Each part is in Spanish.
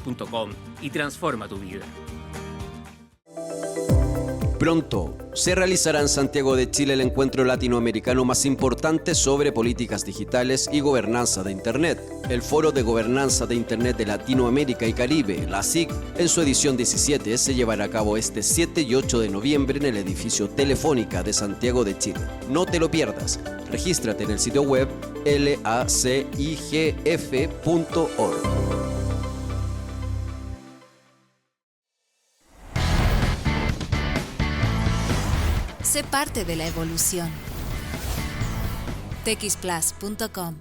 techisplus.com y transforma tu vida. Pronto se realizará en Santiago de Chile el encuentro latinoamericano más importante sobre políticas digitales y gobernanza de Internet. El Foro de Gobernanza de Internet de Latinoamérica y Caribe, la SIC, en su edición 17 se llevará a cabo este 7 y 8 de noviembre en el edificio Telefónica de Santiago de Chile. No te lo pierdas. Regístrate en el sitio web lacigf.org. Sé parte de la evolución. techisplus.com.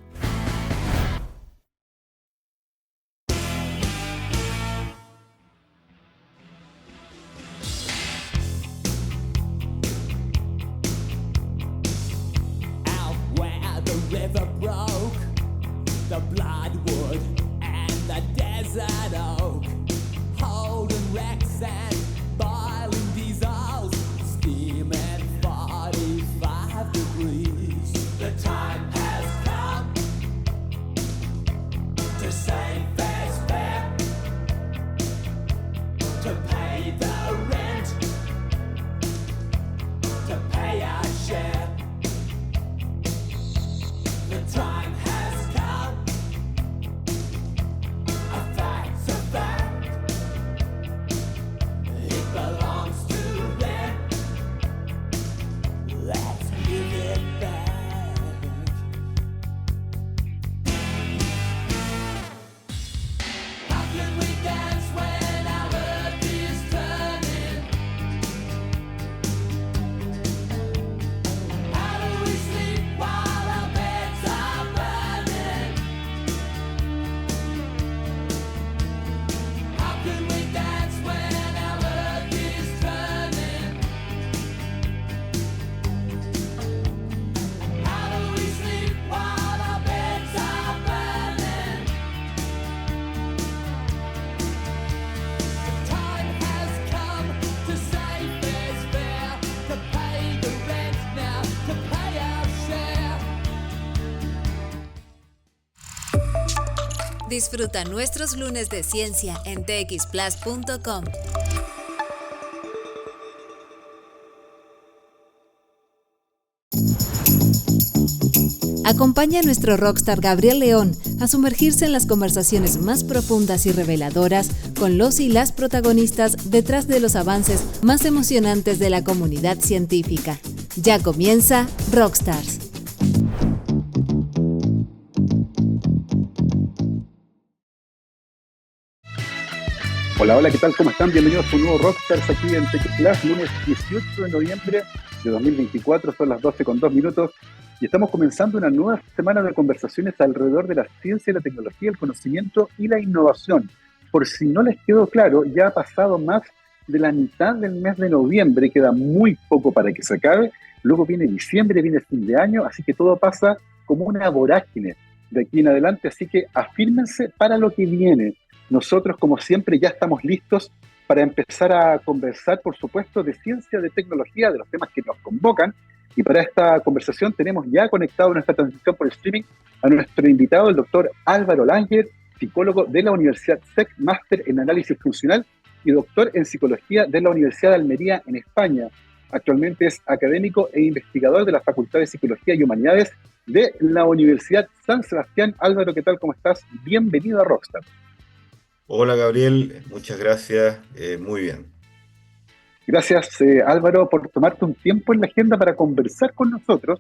Out where the river broke, the bloodwood and the desert oak, holding wrecks and boiling diesels, steam at 45 degrees. The time has come to save fair's fair, to pay the rent, to pay our share. The time has come, a fact's a fact, it belongs to them, let's give it back. How can we dance when our earth is turning? How do we sleep while our beds are burning? How can we dance when our earth is turning? How do we sleep while our beds are burning? The time has come to save fair's fair, to pay the rent now, to pay our share. Disfruta nuestros lunes de ciencia en techisplus.com. Acompaña a nuestro rockstar Gabriel León a sumergirse en las conversaciones más profundas y reveladoras con los y las protagonistas detrás de los avances más emocionantes de la comunidad científica. Ya comienza Rockstars. Hola, hola, ¿qué tal? ¿Cómo están? Bienvenidos a un nuevo Rockstars aquí en TechPlus, lunes 18 de noviembre de 2024, son las 12:02 y estamos comenzando una nueva semana de conversaciones alrededor de la ciencia y la tecnología, el conocimiento y la innovación. Por si no les quedó claro, ya ha pasado más de la mitad del mes de noviembre, queda muy poco para que se acabe, luego viene diciembre, viene el fin de año, así que todo pasa como una vorágine de aquí en adelante, así que afírmense para lo que viene. Nosotros, como siempre, ya estamos listos para empezar a conversar, por supuesto, de ciencia, de tecnología, de los temas que nos convocan. Y para esta conversación tenemos ya conectado en nuestra transmisión por streaming a nuestro invitado, el doctor Álvaro Langer, psicólogo de la Universidad SEC, máster en análisis funcional y doctor en psicología de la Universidad de Almería, en España. Actualmente es académico e investigador de la Facultad de Psicología y Humanidades de la Universidad San Sebastián. Álvaro, ¿qué tal? ¿Cómo estás? Bienvenido a Rockstar. Hola Gabriel, muchas gracias, muy bien. Gracias Álvaro por tomarte un tiempo en la agenda para conversar con nosotros.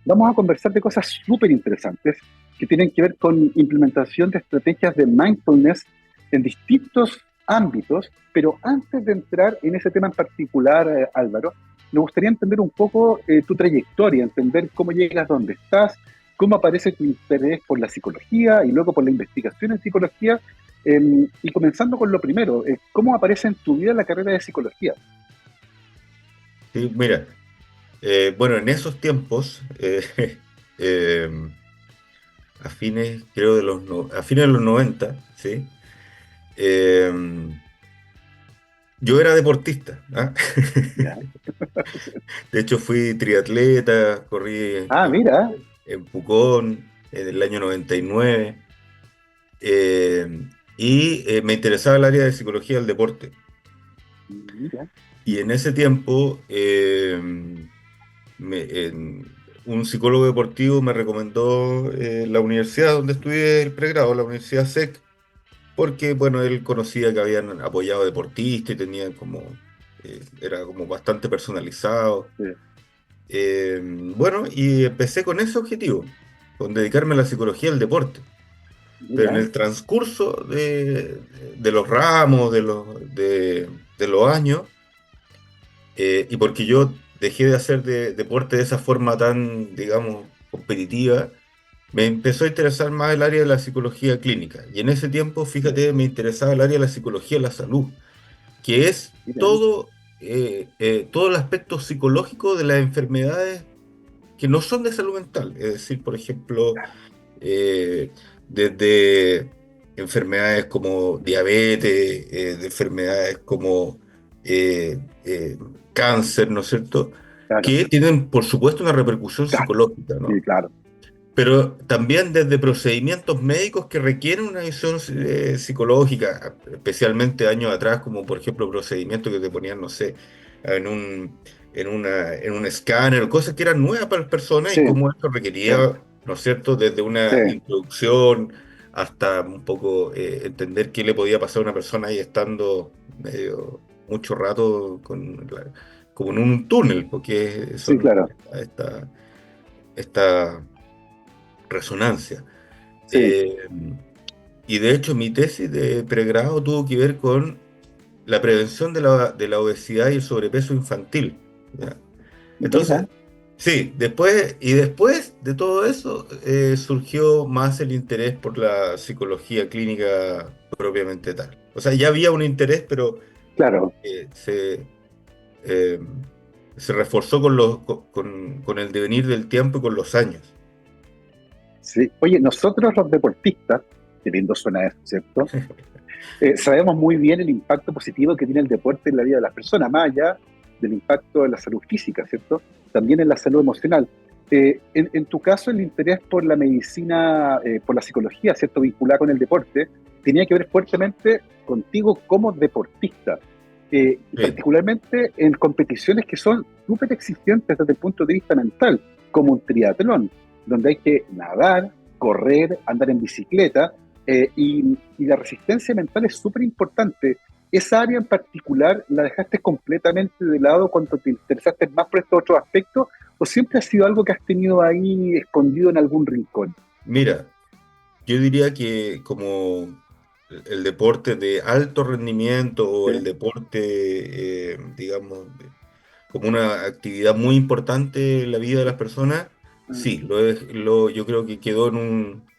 Vamos a conversar de cosas súper interesantes que tienen que ver con implementación de estrategias de mindfulness en distintos ámbitos, pero antes de entrar en ese tema en particular, Álvaro, me gustaría entender un poco tu trayectoria, entender cómo llegas donde estás, cómo aparece tu interés por la psicología y luego por la investigación en psicología. Y comenzando con lo primero, ¿cómo aparece en tu vida la carrera de psicología? Sí, mira, bueno, en esos tiempos, a fines, creo, a fines de los 90, ¿sí? Eh, yo era deportista, ¿ah? De hecho, fui triatleta, corrí Mira. en Pucón en el año 99. y me interesaba el área de psicología del deporte. Mira, Y en ese tiempo, un psicólogo deportivo me recomendó la universidad donde estudié el pregrado, la Universidad SEC, porque, bueno, él conocía que habían apoyado deportistas y tenían como, era como bastante personalizado. sí, Bueno, y empecé con ese objetivo, con dedicarme a la psicología del deporte. Pero en mira, el transcurso de los ramos, de los años, y porque yo dejé de hacer deporte de esa forma tan, digamos, competitiva, me empezó a interesar más el área de la psicología clínica. Y en ese tiempo, sí, fíjate, me interesaba el área de la psicología de la salud, que es mira, todo el aspecto psicológico de las enfermedades que no son de salud mental. Es decir, por ejemplo, eh, desde enfermedades como diabetes, de enfermedades como eh, eh, cáncer, ¿no es cierto? claro, Que tienen, por supuesto, una repercusión claro, psicológica, sí, ¿no? claro, Pero también desde procedimientos médicos que requieren una visión psicológica, especialmente años atrás, como por ejemplo procedimientos que te ponían, no sé, en en un escáner, cosas que eran nuevas para las personas y sí, cómo esto sí, requería, ¿no es cierto?, desde sí, una introducción hasta un poco entender qué le podía pasar a una persona ahí estando medio mucho rato como en un túnel, porque sí, son claro, esta resonancia. sí, Eh, y de hecho mi tesis de pregrado tuvo que ver con la prevención de la obesidad y el sobrepeso infantil. ¿Ya? mira, Entonces, sí, después de todo eso surgió más el interés por la psicología clínica propiamente tal. O sea, ya había un interés, pero claro, eh, se, eh, se reforzó con con el devenir del tiempo y con los años. sí. Oye, nosotros los deportistas, qué lindo suena eso, ¿cierto? Sabemos muy bien el impacto positivo que tiene el deporte en la vida de las personas, más allá del impacto en la salud física, ¿cierto? También en la salud emocional. En tu caso, el interés por la medicina, por la psicología, ¿cierto? Vinculada con el deporte, tenía que ver fuertemente contigo como deportista, y Sí, particularmente en competiciones que son súper exigentes desde el punto de vista mental, como un triatlón, donde hay que nadar, correr, andar en bicicleta, y la resistencia mental es súper importante. ¿Esa área en particular la dejaste completamente de lado cuando te interesaste más por estos otros aspectos o siempre ha sido algo que has tenido ahí escondido en algún rincón? mira, yo diría que como el deporte de alto rendimiento o Sí, el deporte, digamos, como una actividad muy importante en la vida de las personas, sí, yo creo que quedó en un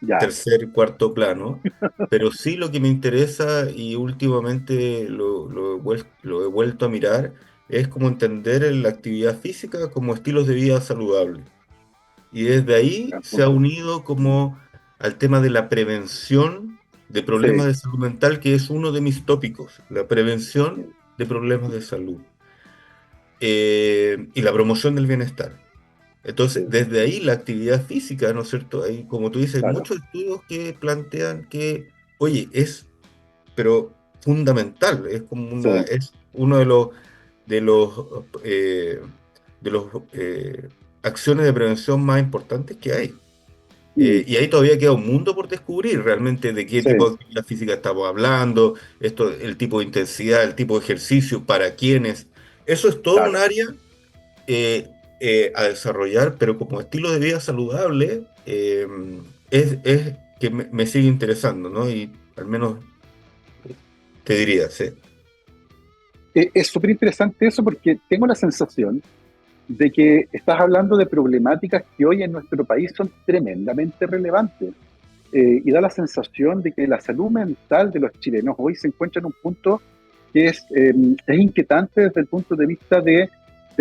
ya, tercer, cuarto plano, pero sí lo que me interesa y últimamente lo he vuelto a mirar es como entender la actividad física como estilos de vida saludables. Y desde ahí gran se ha punto. unido como al tema de la prevención de problemas Sí, de salud mental, que es uno de mis tópicos, la prevención de problemas de salud y la promoción del bienestar. Entonces, sí, desde ahí la actividad física, ¿no es cierto? Hay, como tú dices, hay claro, muchos estudios que plantean que, oye, pero fundamental, es como sí, es uno de los, de los acciones de prevención más importantes que hay. mm, Y ahí todavía queda un mundo por descubrir realmente de qué sí, tipo de actividad física estamos hablando, esto, el tipo de intensidad, el tipo de ejercicio, para quiénes. Eso es todo un claro. área a desarrollar, pero como estilo de vida saludable, es que me sigue interesando, ¿no? Y al menos te diría, sí. Es súper interesante eso porque tengo la sensación de que estás hablando de problemáticas que hoy en nuestro país son tremendamente relevantes. Y da la sensación de que la salud mental de los chilenos hoy se encuentra en un punto que es inquietante desde el punto de vista del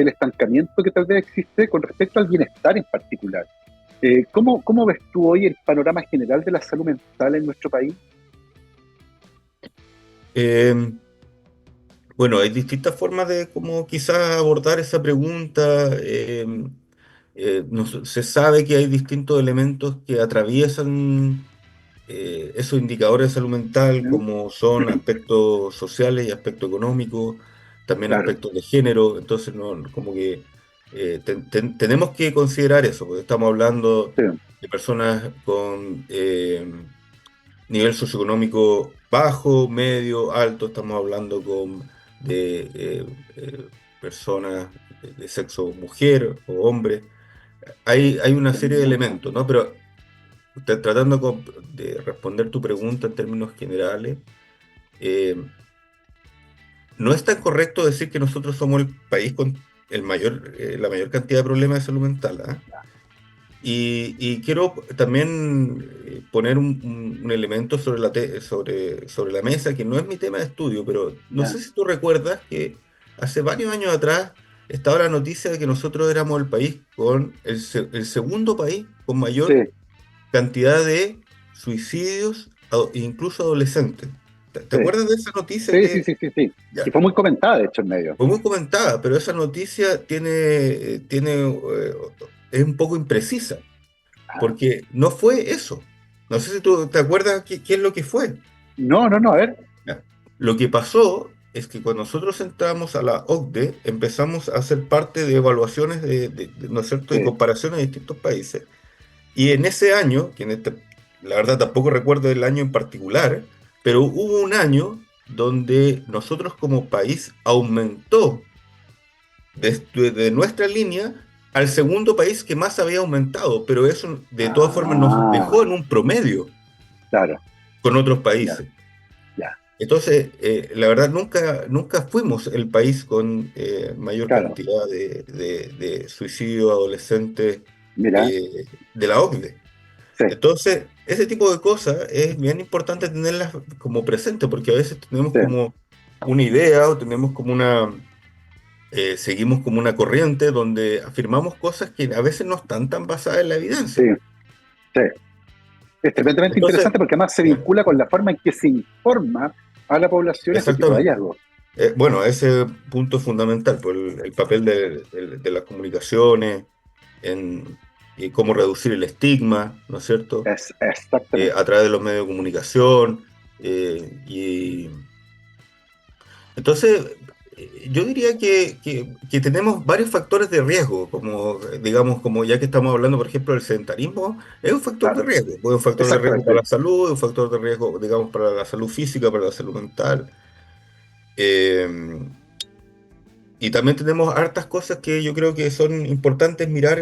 estancamiento que tal vez existe con respecto al bienestar en particular. ¿Cómo ves tú hoy el panorama general de la salud mental en nuestro país? Eh, bueno, hay distintas formas de como quizás abordar esa pregunta. Se sabe que hay distintos elementos que atraviesan esos indicadores de salud mental, ¿Mm? como son aspectos sociales y aspectos económicos, también Claro, aspectos de género. Entonces, no, como que tenemos que considerar eso, porque estamos hablando sí, de personas con nivel socioeconómico bajo, medio, alto. Estamos hablando de personas de sexo mujer o hombre. Hay una serie de elementos, ¿no? Pero tratando de responder tu pregunta en términos generales, eh, no es tan correcto decir que nosotros somos el país con la mayor cantidad de problemas de salud mental, ¿ah? Y quiero también poner un elemento sobre la mesa, que no es mi tema de estudio, pero no ya, sé si tú recuerdas que hace varios años atrás estaba la noticia de que nosotros éramos el país con el segundo país con sí, mayor cantidad de suicidios, incluso adolescentes. ¿Te sí, acuerdas de esa noticia sí, sí, que sí, sí, sí. Y ya, fue muy comentada, de hecho, en medio. fue muy comentada, pero esa noticia es un poco imprecisa, Ah, porque no fue eso. No sé si tú te acuerdas qué es lo que fue. no, no, no, a ver. Ya. Lo que pasó es que cuando nosotros entramos a la OCDE, empezamos a hacer parte de evaluaciones ¿no es cierto?, y Sí, comparaciones de distintos países. Y en ese año, la verdad tampoco recuerdo el año en particular, pero hubo un año donde nosotros como país aumentó de nuestra línea al segundo país que más había aumentado, pero eso de todas formas nos ah, dejó en un promedio claro, con otros ya, países. ya, Entonces, la verdad, nunca fuimos el país con mayor claro, cantidad de suicidio adolescente mira, eh, de la OCDE. sí, Entonces, ese tipo de cosas es bien importante tenerlas como presente, porque a veces tenemos sí, como una idea o seguimos como una corriente donde afirmamos cosas que a veces no están tan basadas en la sí, evidencia. sí. Es tremendamente Entonces, interesante porque además se ya, vincula con la forma en que se informa a la población este tipo de exactamente. hallazgos. Bueno, ese punto es fundamental, por el papel de las comunicaciones en y cómo reducir el estigma, ¿no es cierto? Es A exactamente. través de los medios de comunicación. Y entonces, yo diría que tenemos varios factores de riesgo, como digamos, como ya que estamos hablando, por ejemplo, del sedentarismo, es un factor de Claro, riesgo, es un factor de riesgo para exactamente. la salud, es un factor de riesgo, digamos, para la salud física, para la salud mental. Eh, y también tenemos hartas cosas que yo creo que son importantes mirar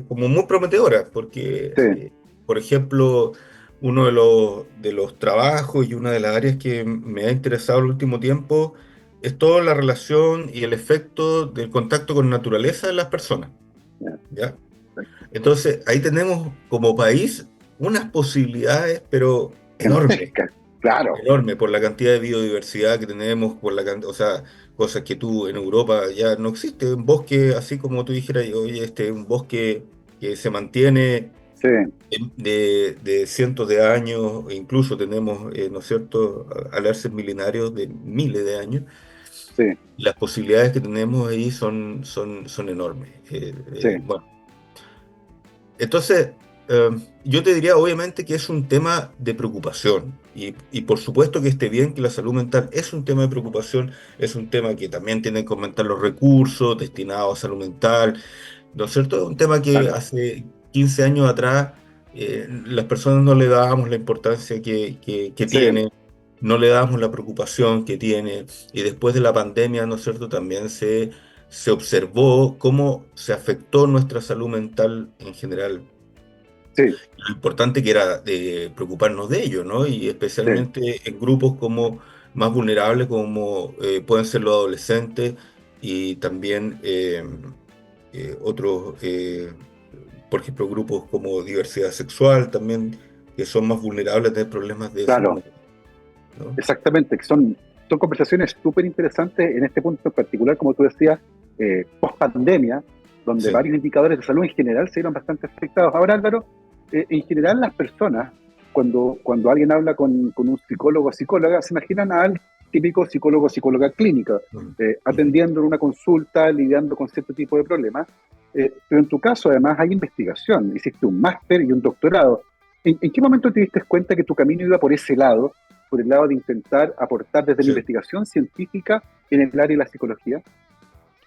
como muy prometedoras, porque, Sí, por ejemplo, uno de los trabajos y una de las áreas que me ha interesado el último tiempo es toda la relación y el efecto del contacto con naturaleza en las personas, ya, ¿ya? Entonces, ahí tenemos como país unas posibilidades, pero enormes. gigantesca. Claro, Enorme por la cantidad de biodiversidad que tenemos, o sea, cosas que tú en Europa ya no existe. Un bosque, así como tú dijeras, oye, un bosque que se mantiene sí, de cientos de años, e incluso tenemos, ¿no es cierto?, alerces milenarios de miles de años. sí, Las posibilidades que tenemos ahí son enormes. sí, Bueno, entonces, eh, yo te diría obviamente que es un tema de preocupación y por supuesto que esté bien que la salud mental es un tema de preocupación, es un tema que también tienen que aumentar los recursos destinados a salud mental, ¿no es cierto? Es un tema que claro, hace 15 años atrás las personas no le dábamos la importancia que sí, tiene, no le dábamos la preocupación que tiene y después de la pandemia, ¿no es cierto? También se observó cómo se afectó nuestra salud mental en general. sí, Lo importante que era de preocuparnos de ello, ¿no? Y sí, especialmente en grupos como más vulnerables, como pueden ser los adolescentes y también otros, por ejemplo, grupos como diversidad sexual también, que son más vulnerables a tener problemas de salud claro, mental, ¿no? exactamente. Que son conversaciones súper interesantes en este punto en particular, como tú decías, post pandemia, donde Sí, varios indicadores de salud en general se vieron bastante afectados. Ahora, Álvaro, en general las personas, cuando alguien habla con un psicólogo o psicóloga, se imaginan al típico psicólogo o psicóloga clínica, mm, mm, atendiendo en una consulta, lidiando con cierto tipo de problemas. Pero en tu caso, además, hay investigación. Hiciste un máster y un doctorado. ¿En qué momento te diste cuenta que tu camino iba por ese lado, por el lado de intentar aportar desde la Sí. investigación científica en el área de la psicología?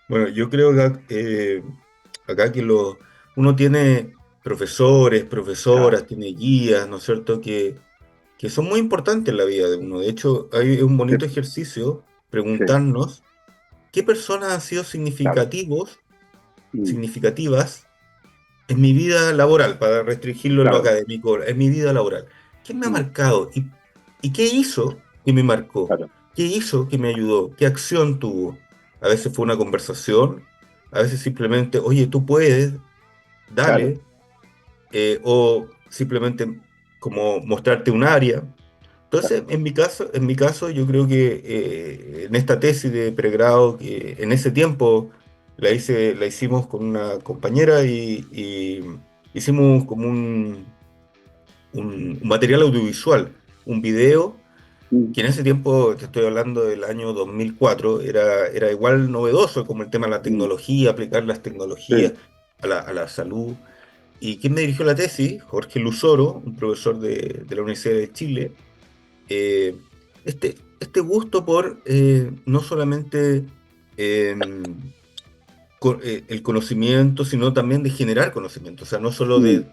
Bueno, yo creo que acá uno tiene profesores, Claro, profesoras, tiene guías, ¿no es cierto?, que son muy importantes en la vida de uno. De hecho, hay un sí, bonito ejercicio sí, preguntarnos qué personas han sido claro. Mm, significativas en mi vida laboral, para restringirlo en lo claro, académico, en mi vida laboral. ¿Qué me ha mm, marcado? ¿Y qué hizo que me marcó? claro, ¿Qué hizo que me ayudó? ¿Qué acción tuvo? A veces fue una conversación, a veces simplemente, oye, tú puedes, claro, dale, o simplemente como mostrarte un área. claro. Entonces, en mi caso, yo creo que en esta tesis de pregrado, que en ese tiempo la hicimos con una compañera y hicimos como un material audiovisual, un video, Mm, que en ese tiempo, te estoy hablando del año 2004, era igual novedoso como el tema de la mm, tecnología, aplicar las sí, tecnologías a la salud. ¿Y quién me dirigió la tesis? Jorge Luzoro, un profesor de la Universidad de Chile. eh, este gusto por no solamente eh, el conocimiento, sino también de generar conocimiento, o sea, no solo mm,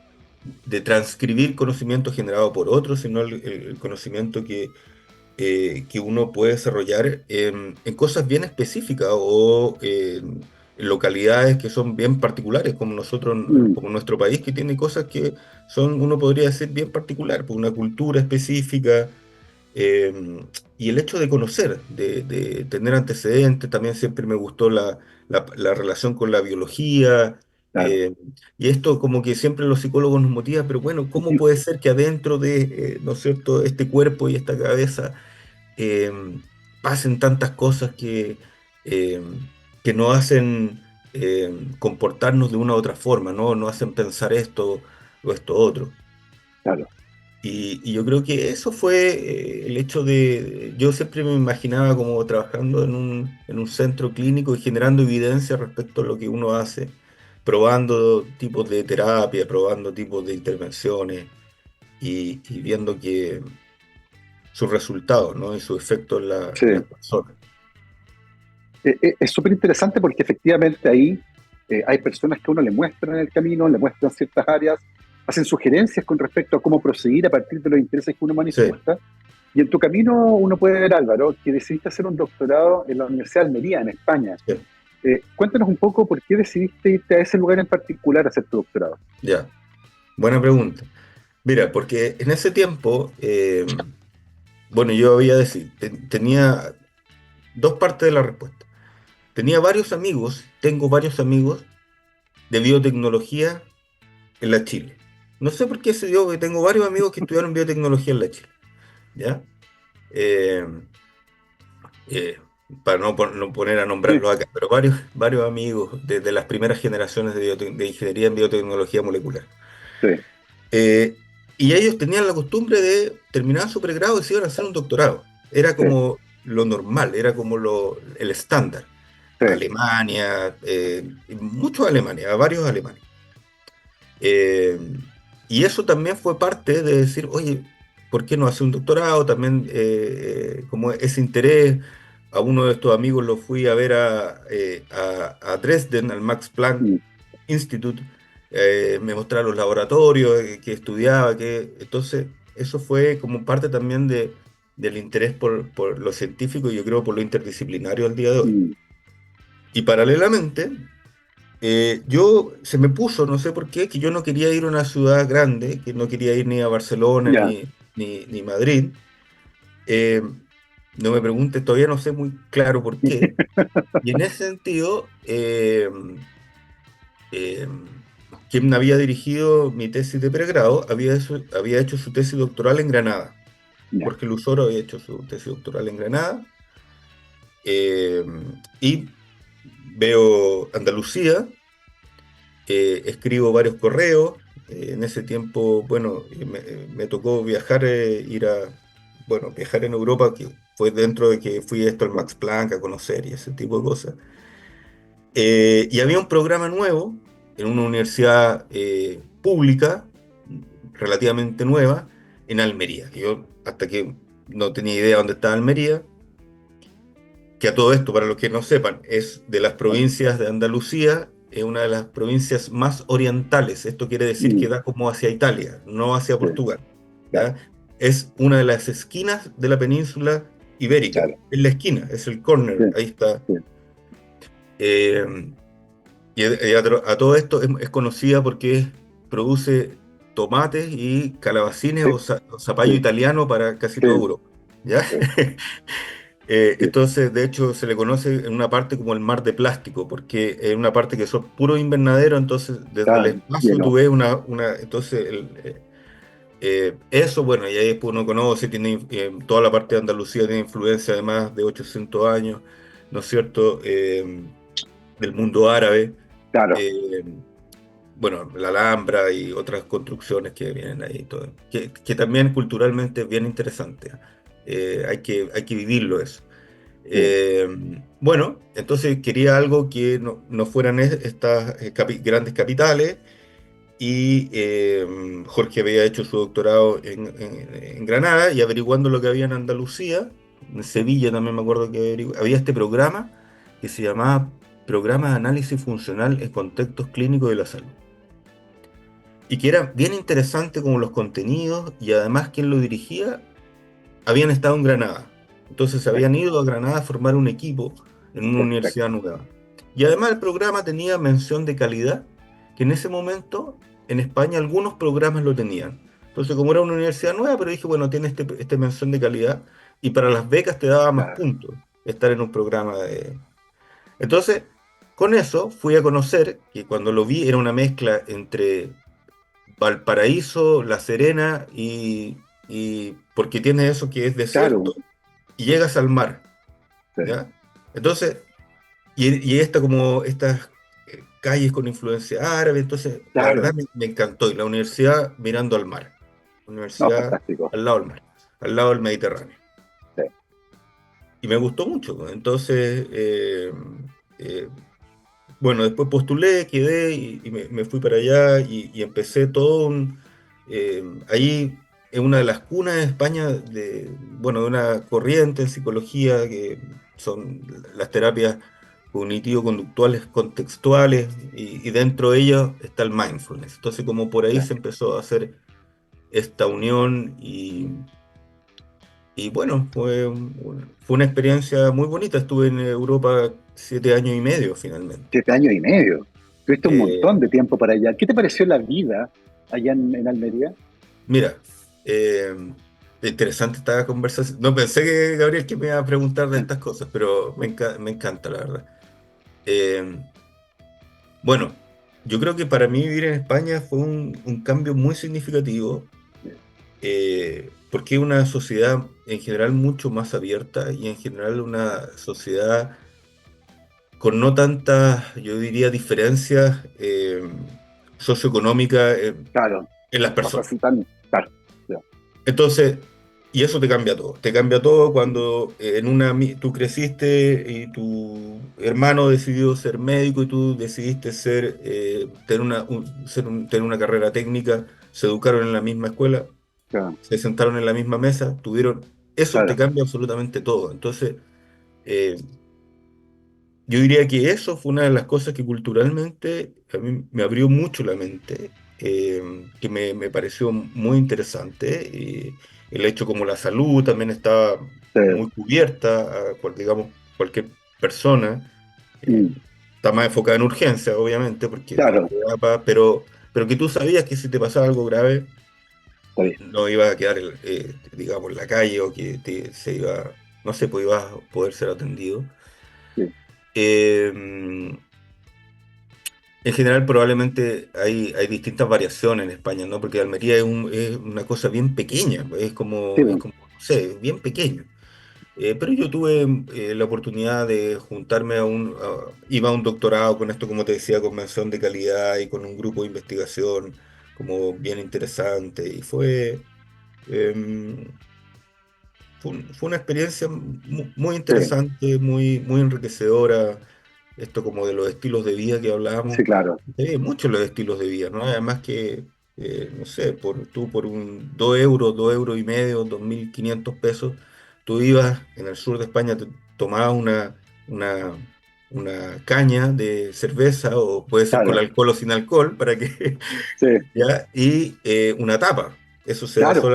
de transcribir conocimiento generado por otros, sino el conocimiento que uno puede desarrollar en cosas bien específicas o en localidades que son bien particulares, como nosotros, mm, como nuestro país, que tiene cosas que son, uno podría decir, bien particular, por una cultura específica. eh, y el hecho de conocer, de tener antecedentes, también siempre me gustó la relación con la biología. claro. eh, y esto como que siempre los psicólogos nos motiva, pero bueno, ¿cómo puede ser que adentro de, ¿no es cierto?, este cuerpo y esta cabeza eh, pasen tantas cosas eh, que nos hacen comportarnos de una u otra forma, ¿no? Nos hacen pensar esto o esto otro. Claro. Y yo creo que eso fue el hecho de, yo siempre me imaginaba como trabajando en un centro clínico y generando evidencia respecto a lo que uno hace, probando tipos de terapia, probando tipos de intervenciones y viendo que sus resultados, ¿no? Y su efecto Sí. en las personas. Es súper interesante porque efectivamente ahí hay personas que a uno le muestran el camino, le muestran ciertas áreas, hacen sugerencias con respecto a cómo proseguir a partir de los intereses que uno Sí, manifiesta. Y en tu camino uno puede ver, Álvaro, que decidiste hacer un doctorado en la Universidad de Almería, en España. sí, Cuéntanos un poco por qué decidiste irte a ese lugar en particular a hacer tu doctorado. ya. Buena pregunta. Mira, porque en ese tiempo, bueno, yo había decidido, tenía dos partes de la respuesta. Tenía varios amigos, tengo varios amigos de biotecnología en la Chile. No sé por qué se dio, que tengo varios amigos que estudiaron biotecnología en la Chile, ¿ya? Eh, eh, para no poner a Sí, nombrarlos acá, pero varios amigos de las primeras generaciones de ingeniería en biotecnología molecular. sí, Eh, y ellos tenían la costumbre de terminar su pregrado y se iban a hacer un doctorado. Era sí, como lo normal, era como el estándar. sí, Alemania, y muchos Alemania, varios Alemania. Eh, y eso también fue parte de decir, oye, ¿por qué no hacer un doctorado? También como ese interés, a uno de estos amigos lo fui a ver a Dresden, al Max Planck mm, Institute, me mostraron los laboratorios que estudiaba, entonces eso fue como parte también del interés por lo científico y yo creo por lo interdisciplinario al día de hoy. mm, Y paralelamente, se me puso, no sé por qué, que yo no quería ir a una ciudad grande, que no quería ir ni a Barcelona ya, ni Madrid. Eh, no me preguntes, todavía no sé muy claro por qué. Y en ese sentido, eh, quien había dirigido mi tesis de pregrado había hecho su tesis doctoral en Granada. ya, Jorge Luzoro había hecho su tesis doctoral en Granada. eh, y veo Andalucía. Escribo varios correos. En ese tiempo, bueno, me tocó viajar, bueno, viajar en Europa, que fue dentro de que fui esto al Max Planck a conocer y ese tipo de cosas. Y había un programa nuevo en una universidad pública, relativamente nueva en Almería. Yo, hasta que no tenía idea dónde estaba Almería, que a todo esto, para los que no sepan, es de las provincias de Andalucía, es una de las provincias más orientales. Esto quiere decir que Mm, da como hacia Italia, no hacia sí, Portugal. claro, ¿Ya? Es una de las esquinas de la península ibérica. claro, Es la esquina, es el sí, corner, ahí está. sí, Eh, a todo esto es conocida porque produce tomates y calabacines sí, o zapallo sí, italiano para casi sí, toda Europa. ¿Ya? sí, sí. Entonces, de hecho, se le conoce en una parte como el mar de plástico, porque es una parte que son puro invernadero, entonces desde el Está espacio tú lleno, ves entonces eso, bueno, y ahí después uno conoce, tiene toda la parte de Andalucía tiene influencia de más de 800 años, ¿no es cierto? Del mundo árabe, claro, eh, bueno, la Alhambra y otras construcciones que vienen ahí, todo, que también culturalmente es bien interesante. Hay que vivirlo eso. sí, Eh, bueno, entonces quería algo que no fueran estas grandes capitales y Jorge había hecho su doctorado en Granada y averiguando lo que había en Andalucía, en Sevilla también me acuerdo que había este programa que se llamaba Programa de Análisis Funcional en Contextos Clínicos de la Salud y que era bien interesante como los contenidos y además quien lo dirigía habían estado en Granada. Entonces habían ido a Granada a formar un equipo en una universidad perfecto, nueva. Y además el programa tenía mención de calidad, que en ese momento en España algunos programas lo tenían. Entonces como era una universidad nueva, pero dije, bueno, tiene este mención de calidad y para las becas te daba más claro, puntos estar en un programa de... Entonces, con eso fui a conocer que cuando lo vi era una mezcla entre Valparaíso, La Serena y porque tiene eso que es claro, desierto y llegas al mar, sí, ¿ya? Entonces, y esta como estas calles con influencia árabe, entonces la verdad claro, me encantó y la universidad mirando al mar, no, universidad fantástico, al lado del mar, al lado del Mediterráneo. sí, Y me gustó mucho, pues. Entonces, eh, bueno, después postulé, quedé y me fui para allá y empecé todo ahí en una de las cunas de España, bueno, de una corriente en psicología que son las terapias cognitivo-conductuales contextuales y dentro de ellas está el mindfulness. Entonces, como por ahí sí. se empezó a hacer esta unión y bueno, fue una experiencia muy bonita. Estuve en Europa 7 años y medio finalmente. 7 años y medio. Tuviste un montón Eh, de tiempo para allá. ¿Qué te pareció la vida allá en Almería? Mira, eh, interesante esta conversación. No pensé que Gabriel que me iba a preguntar de estas cosas, pero me encanta, la verdad. Eh, bueno, yo creo que para mí vivir en España fue un cambio muy significativo, porque es una sociedad en general mucho más abierta y en general una sociedad con no tantas, yo diría, diferencias socioeconómicas Claro, en las no fue personas. así tan, claro, ya, Entonces, y eso te cambia todo. Te cambia todo cuando tú creciste y tu hermano decidió ser médico y tú decidiste tener una carrera técnica, se educaron en la misma escuela, claro, se sentaron en la misma mesa, tuvieron... Eso te claro, cambia absolutamente todo. Entonces, eh, yo diría que eso fue una de las cosas que culturalmente a mí me abrió mucho la mente, que me pareció muy interesante. Y el hecho como la salud también estaba sí, muy cubierta, digamos, cualquier persona. eh, mm, Está más enfocada en urgencia, obviamente, porque no claro, te da pero que tú sabías que si te pasaba algo grave, está bien, no iba a quedar, digamos, en la calle o que se iba, no sé, pues iba a poder ser atendido. sí, Eh, En general, probablemente hay distintas variaciones en España, ¿no? Porque Almería es una cosa bien pequeña, pues, sí, es bueno, como, no sé, bien pequeño. Pero yo tuve la oportunidad de juntarme iba a un doctorado con esto, como te decía, con mención de calidad y con un grupo de investigación como bien interesante. Y em, fue una experiencia muy sí, interesante, muy enriquecedora, esto como de los estilos de vida que sí, hablábamos. claro, Muchos los estilos de vida, ¿no? Además que no sé, por 2 euros, 2,5 euros, 2.500 pesos, tú ibas en el sur de España, te tomabas una, una caña de cerveza, o puede ser con Claro, alcohol o sin alcohol, para que, sí, ¿ya? Y una tapa. Eso se da claro,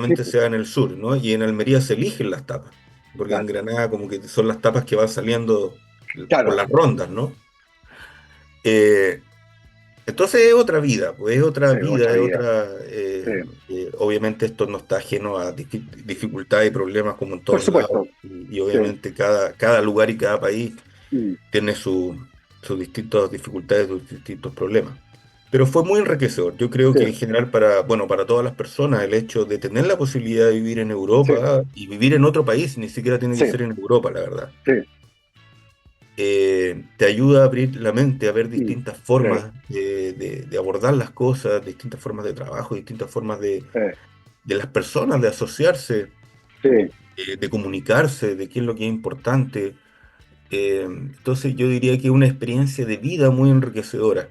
sí, solamente pues, se da en el sur, ¿no? Y en Almería se eligen las tapas, porque en claro, Granada como que son las tapas que van saliendo por claro, las rondas, ¿no? Eh, entonces es otra vida, pues es otra sí, vida, otra es vida, otra... sí, obviamente esto no está ajeno a dificultades y problemas como en por todos lados, supuesto, y sí, obviamente cada lugar y cada país mm, tiene sus distintas dificultades, sus distintos problemas. Pero fue muy enriquecedor. Yo creo sí, que en general bueno, para todas las personas, el hecho de tener la posibilidad de vivir en sí, Europa y vivir en otro país, ni siquiera tiene que sí, ser en Europa, la verdad, sí, te ayuda a abrir la mente, a ver mm, distintas sí, formas de abordar las cosas, distintas formas de trabajo, distintas formas de las personas, de asociarse, sí, de comunicarse, de qué es lo que es importante. Entonces yo diría que es una experiencia de vida muy enriquecedora,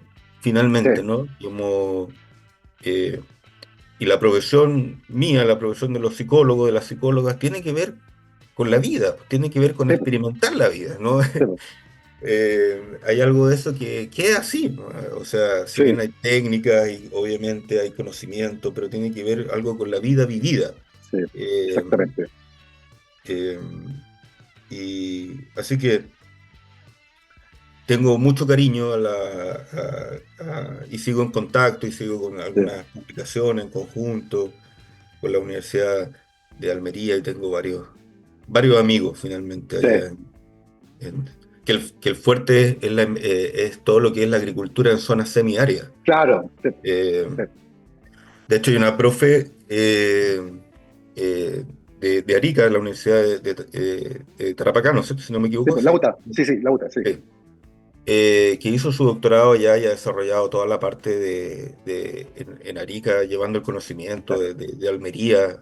sí, finalmente, ¿no? Eh, y la profesión mía, la profesión de los psicólogos, de las psicólogas, tiene que ver con la vida, tiene que ver con sí, pues, experimentar la vida, ¿no? sí, pues, Hay algo de eso que es así, ¿no? O sea, si bien sí, hay técnicas y obviamente hay conocimiento, pero tiene que ver algo con la vida vivida. sí, Eh, exactamente, eh, y así que tengo mucho cariño y sigo en contacto y sigo con sí, algunas publicaciones en conjunto con la Universidad de Almería, y tengo varios amigos finalmente sí, allá en- que el fuerte es todo lo que es la agricultura en zonas semiáridas. claro, sí, Eh, sí, de hecho, hay una profe eh, de Arica, de la Universidad de Tarapacá, no sé si no me sí, equivoco, pues, la sí. UTA, sí, sí, la UTA, sí, Sí. Que hizo su doctorado allá y ha desarrollado toda la parte en Arica, llevando el conocimiento claro, de Almería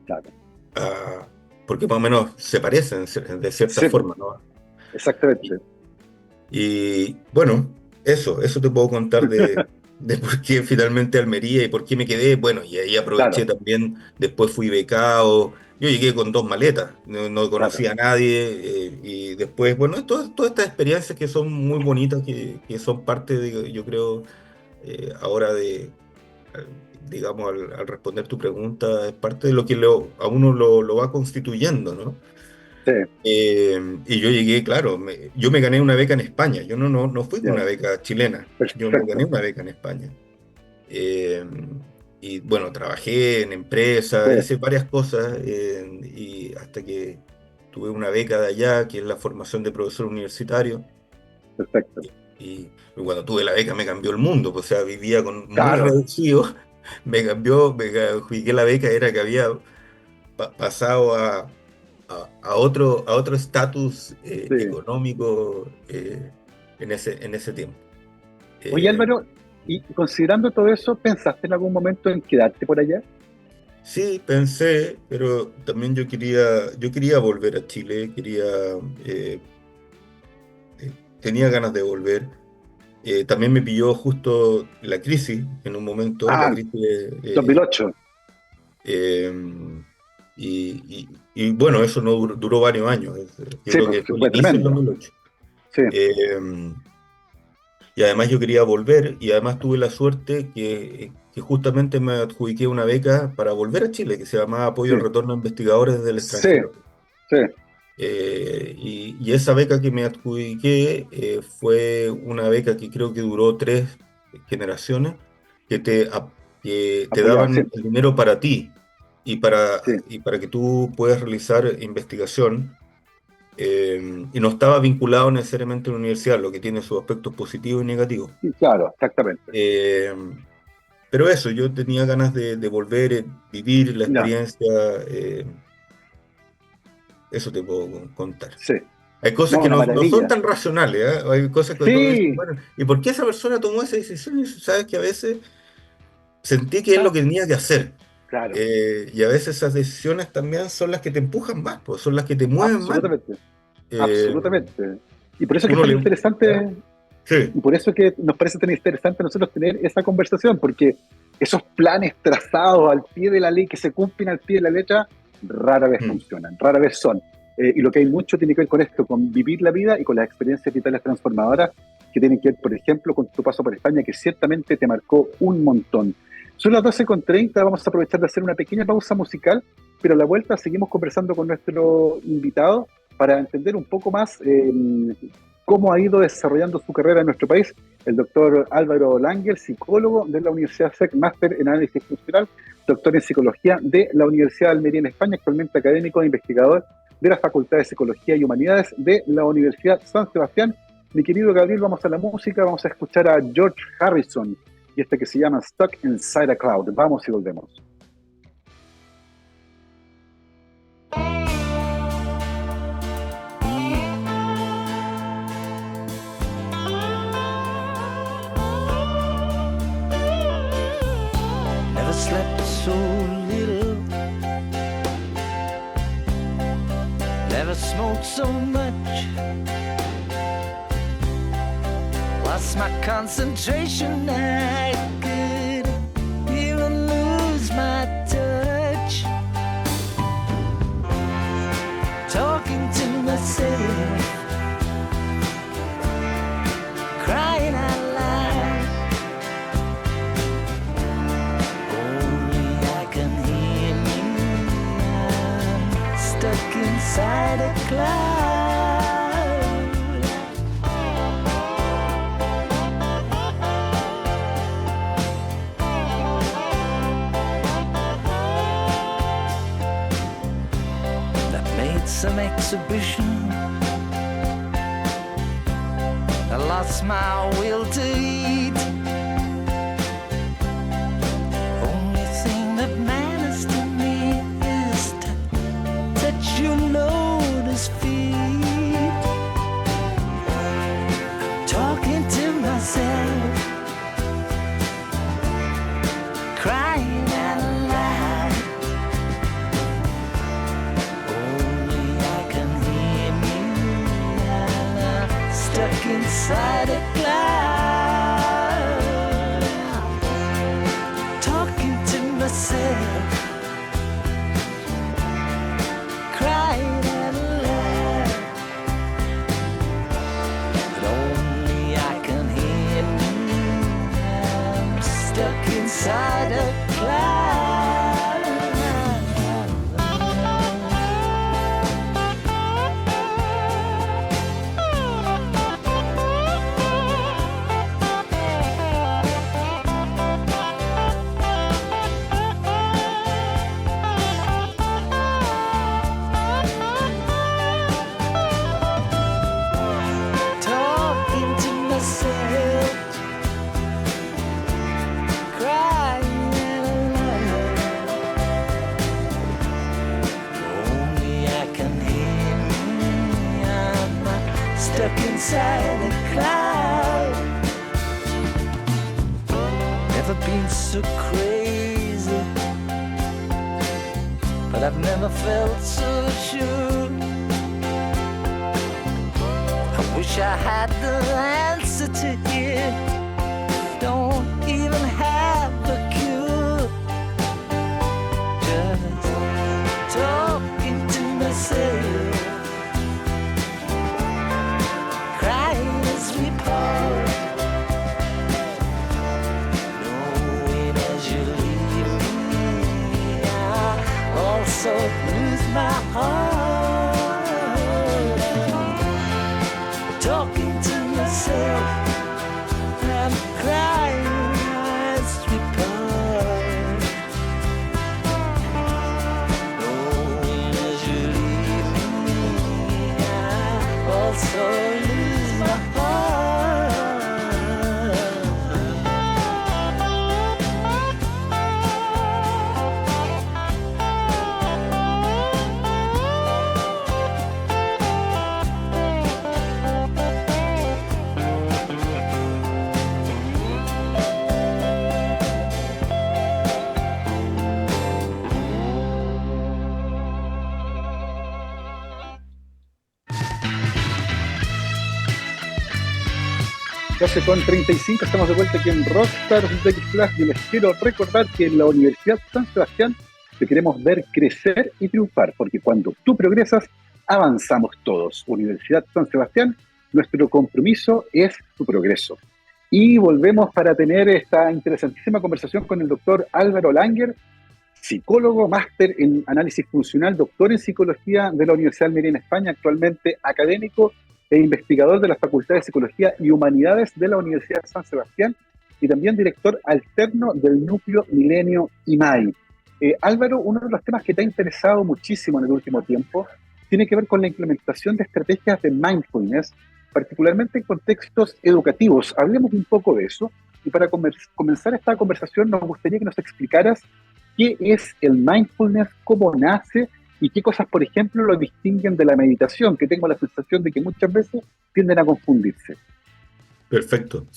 claro, a- porque más o menos se parecen de cierta sí, pues, forma, ¿no? Y, exactamente, bueno, eso te puedo contar de por qué finalmente Almería y por qué me quedé. Bueno, y ahí aproveché claro, también, después fui becado. Yo llegué con 2 maletas, no claro, conocía a nadie, y después, bueno, todas estas experiencias que son muy bonitas, que son parte de, yo creo, ahora al- digamos, al responder tu pregunta, es parte de lo que a uno lo va constituyendo, ¿no? sí, Y yo llegué, claro, yo me gané una beca en España, yo no fui con ya, una beca chilena, yo me gané perfecto, una beca en España. Eh, y bueno, trabajé en empresas, sí, hice varias cosas, y hasta que tuve una beca de allá, que es la formación de profesor universitario. perfecto, Y cuando tuve la beca me cambió el mundo, pues, o sea, vivía con muy claro, reducido, adjudiqué la beca, era que había pasado a otro estatus sí. económico, en ese tiempo. Oye, Eh, Álvaro, y considerando todo eso, ¿pensaste en algún momento en quedarte por allá? sí, pensé, pero también yo quería volver a Chile, eh, tenía ganas de volver. También me pilló justo la crisis, en un momento, la Ah, crisis 2008, eh, y bueno, eso no duró varios años. Yo sí, creo pues que fue el fue inicio del tremendo, 2008. sí, Eh, y además yo quería volver, y además tuve la suerte que justamente me adjudiqué una beca para volver a Chile, que se llamaba Apoyo sí, al Retorno a Investigadores desde el sí, extranjero. sí, Y esa beca que me adjudiqué, fue una beca que creo que duró 3 generaciones, que que te apoyado, sí, daban el dinero para ti y para, sí, y para que tú puedas realizar investigación, y no estaba vinculado necesariamente a la universidad, lo que tiene sus aspectos positivos y negativos. sí, claro, exactamente, Eh, pero eso, yo tenía ganas de volver, vivir la ya, experiencia, eh, eso te puedo contar. sí, Hay cosas no, que una no son maravilla, tan racionales, ¿eh? Hay cosas que tú dices, sí, bueno, ¿y por qué esa persona tomó esa decisión? Y sabes que a veces sentí que es lo ah, que tenía que hacer. claro, Y a veces esas decisiones también son las que te empujan más, pues, son las que te mueven más. absolutamente, Eh, absolutamente, y por eso que es uno tan le, ¿ah? interesante, Sí. Y por eso es que nos parece tan interesante a nosotros tener esa conversación, porque esos planes trazados al pie de la ley, que se cumplen al pie de la letra, rara vez funcionan, rara vez son. Y lo que hay mucho tiene que ver con esto, con vivir la vida y con las experiencias vitales transformadoras que tienen que ver, por ejemplo, con tu paso por España, que ciertamente te marcó un montón. Son las 12:30, vamos a aprovechar de hacer una pequeña pausa musical, pero a la vuelta seguimos conversando con nuestro invitado para entender un poco más cómo ha ido desarrollando su carrera en nuestro país, el doctor Álvaro Langer, psicólogo de la Universidad SEC, máster en análisis funcional, doctor en psicología de la Universidad de Almería en España, actualmente académico e investigador de la Facultad de Psicología y Humanidades de la Universidad San Sebastián. Mi querido Gabriel, vamos a la música, vamos a escuchar a George Harrison y este que se llama Stuck Inside a Cloud. Vamos y volvemos. Never slept so little, never smoked so much, lost my concentration, I could even lose my touch, talking to myself, crying out loud. Only I can hear me. I'm stuck inside a cloud. That made some exhibition. I lost my will to eat. Only thing that matters to me is to touch your lotus feet. I'm talking to myself, crying out loud. Only I can hear me. I'm stuck inside a cloud, talking to myself, crying out loud. But only I can hear me. I'm stuck inside a cloud. Talking to myself, crying out loud. Only I can hear me. I'm stuck inside a cloud. Never been so crazy, but I've never felt so sure. I wish I had the answer to it. Don't even have a cure. Just talking to myself, crying as we part, knowing as you leave me, I also lose my heart. Talking to myself, I'm crying as we part, knowing as you leave me, 12:35, estamos de vuelta aquí en Rockstars de Flash y les quiero recordar que en la Universidad San Sebastián te queremos ver crecer y triunfar, porque cuando tú progresas, avanzamos todos. Universidad San Sebastián, nuestro compromiso es tu progreso. Y volvemos para tener esta interesantísima conversación con el doctor Álvaro Langer, psicólogo, máster en análisis funcional, doctor en psicología de la Universidad de Almería en España, actualmente académico e investigador de la Facultad de Psicología y Humanidades de la Universidad de San Sebastián y también director alterno del Núcleo Milenio IMAI. Álvaro, uno de los temas que te ha interesado muchísimo en el último tiempo tiene que ver con la implementación de estrategias de mindfulness, particularmente en contextos educativos. Hablemos un poco de eso y para comenzar esta conversación nos gustaría que nos explicaras qué es el mindfulness, cómo nace y qué cosas, por ejemplo, lo distinguen de la meditación, que tengo la sensación de que muchas veces tienden a confundirse. Perfecto.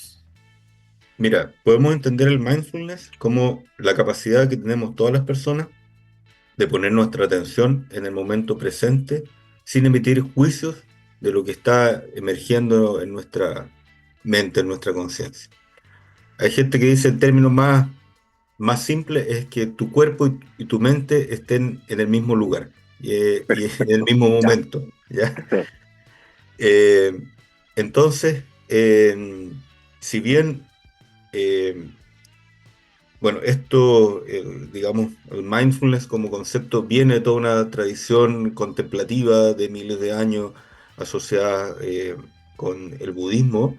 Mira, podemos entender el mindfulness como la capacidad que tenemos todas las personas de poner nuestra atención en el momento presente sin emitir juicios de lo que está emergiendo en nuestra mente, en nuestra conciencia. Hay gente que dice en términos más simples es que tu cuerpo y tu mente estén en el mismo lugar y en el mismo momento, ¿ya? Entonces, si bien bueno, esto, digamos, el mindfulness como concepto viene de toda una tradición contemplativa de miles de años asociada con el budismo.